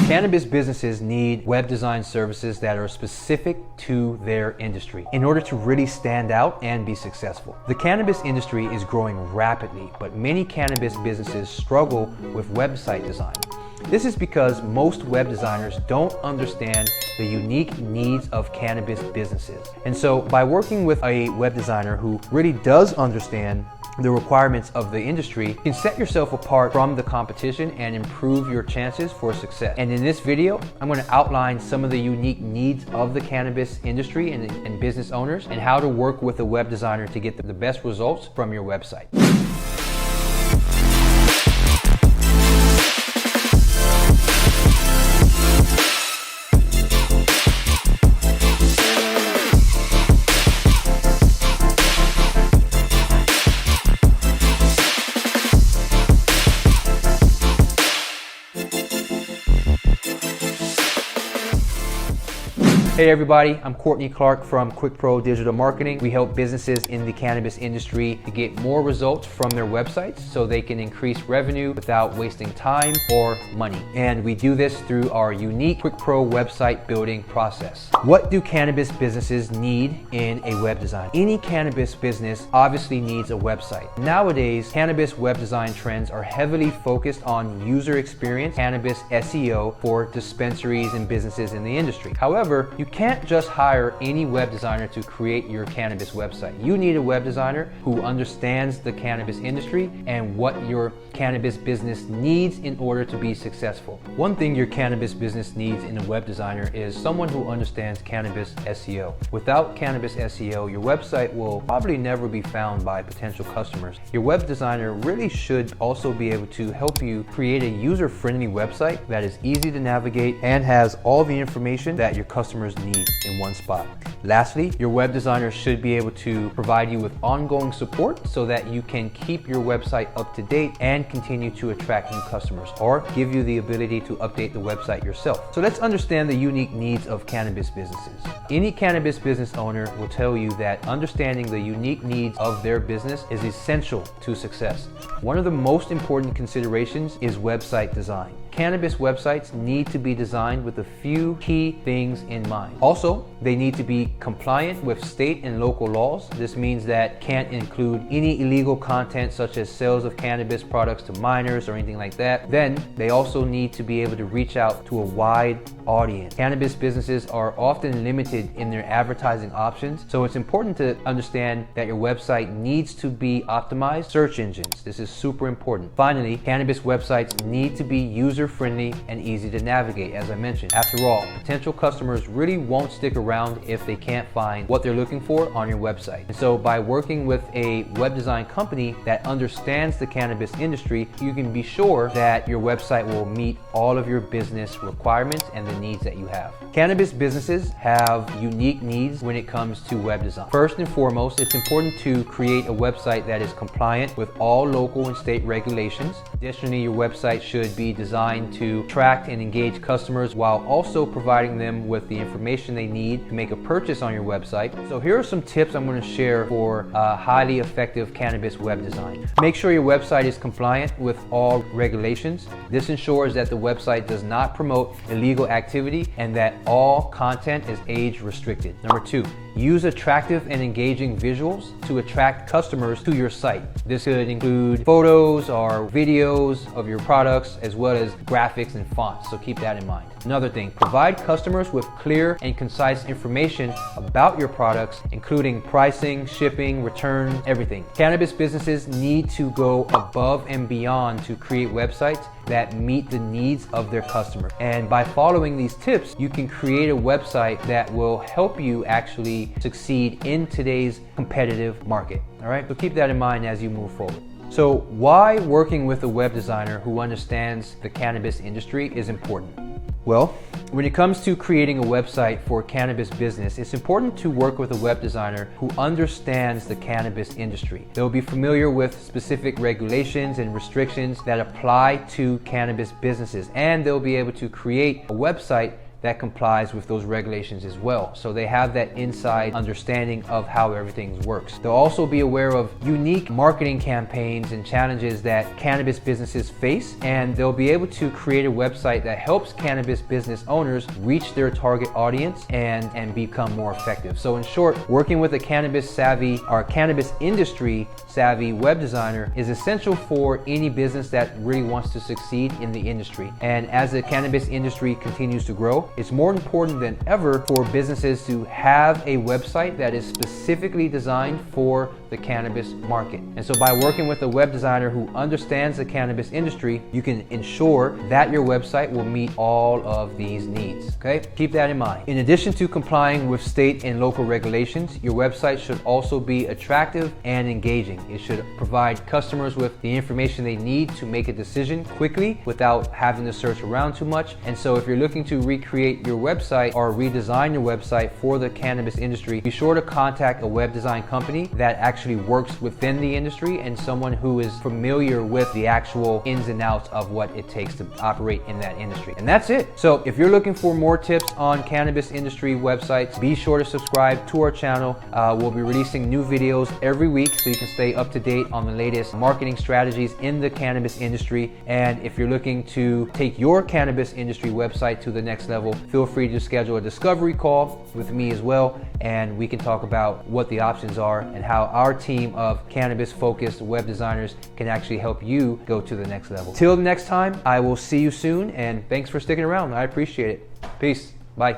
Cannabis businesses need web design services that are specific to their industry in order to really stand out and be successful. The cannabis industry is growing rapidly, but many cannabis businesses struggle with website design. This is because most web designers don't understand the unique needs of cannabis businesses. And so by working with a web designer who really does understand the requirements of the industry, you can set yourself apart from the competition and improve your chances for success. And in this video, I'm going to outline some of the unique needs of the cannabis industry and business owners, and how to work with a web designer to get the best results from your website. Hey everybody, I'm Courtney Clark from Quick Pro Digital Marketing. We help businesses in the cannabis industry to get more results from their websites so they can increase revenue without wasting time or money. And we do this through our unique Quick Pro website building process. What do cannabis businesses need in a web design? Any cannabis business obviously needs a website. Nowadays, cannabis web design trends are heavily focused on user experience, cannabis SEO for dispensaries and businesses in the industry. However, you can't just hire any web designer to create your cannabis website. You need a web designer who understands the cannabis industry and what your cannabis business needs in order to be successful. One thing your cannabis business needs in a web designer is someone who understands cannabis SEO. Without cannabis SEO, your website will probably never be found by potential customers. Your web designer really should also be able to help you create a user-friendly website that is easy to navigate and has all the information that your customers need in one spot. Lastly, your web designer should be able to provide you with ongoing support so that you can keep your website up to date and continue to attract new customers, or give you the ability to update the website yourself. So let's understand the unique needs of cannabis businesses. Any cannabis business owner will tell you that understanding the unique needs of their business is essential to success. One of the most important considerations is website design. Cannabis websites need to be designed with a few key things in mind. Also, they need to be compliant with state and local laws. This means that can't include any illegal content such as sales of cannabis products to minors or anything like that. Then they also need to be able to reach out to a wide audience. Cannabis businesses are often limited in their advertising options, so it's important to understand that your website needs to be optimized search engines. This is super important. Finally, cannabis websites need to be user-friendly and easy to navigate, as I mentioned. After all, potential customers really won't stick around if they can't find what they're looking for on your website. And so by working with a web design company that understands the cannabis industry, you can be sure that your website will meet all of your business requirements and the needs that you have. Cannabis businesses have unique needs when it comes to web design. First and foremost, it's important to create a website that is compliant with all local and state regulations. Additionally, your website should be designed to attract and engage customers while also providing them with the information they need to make a purchase on your website. So here are some tips I'm going to share for highly effective cannabis web design. Make sure your website is compliant with all regulations. This ensures that the website does not promote illegal activity and that all content is age restricted. Number two, use attractive and engaging visuals to attract customers to your site. This could include photos or videos of your products, as well as graphics and fonts, so keep that in mind. Another thing, provide customers with clear and concise information about your products, including pricing, shipping, return, everything. Cannabis businesses need to go above and beyond to create websites that meet the needs of their customers. And by following these tips, you can create a website that will help you actually succeed in today's competitive market. All right, so keep that in mind as you move forward. So why working with a web designer who understands the cannabis industry is important? Well, when it comes to creating a website for a cannabis business, it's important to work with a web designer who understands the cannabis industry. They'll be familiar with specific regulations and restrictions that apply to cannabis businesses, and they'll be able to create a website that complies with those regulations as well. So they have that inside understanding of how everything works. They'll also be aware of unique marketing campaigns and challenges that cannabis businesses face, and they'll be able to create a website that helps cannabis business owners reach their target audience and become more effective. So in short, working with a cannabis savvy or cannabis industry savvy web designer is essential for any business that really wants to succeed in the industry. And as the cannabis industry continues to grow, it's more important than ever for businesses to have a website that is specifically designed for the cannabis market. And so by working with a web designer who understands the cannabis industry, you can ensure that your website will meet all of these needs. Okay? Keep that in mind. In addition to complying with state and local regulations, your website should also be attractive and engaging. It should provide customers with the information they need to make a decision quickly without having to search around too much. And so if you're looking to recreate your website or redesign your website for the cannabis industry, be sure to contact a web design company that actually works within the industry and someone who is familiar with the actual ins and outs of what it takes to operate in that industry. And that's it. So if you're looking for more tips on cannabis industry websites, be sure to subscribe to our channel. We'll be releasing new videos every week so you can stay up to date on the latest marketing strategies in the cannabis industry. And if you're looking to take your cannabis industry website to the next level, feel free to schedule a discovery call with me as well, and we can talk about what the options are and how our team of cannabis focused web designers can actually help you go to the next level. Till the next time, I will see you soon, and thanks for sticking around. I appreciate it. Peace. Bye.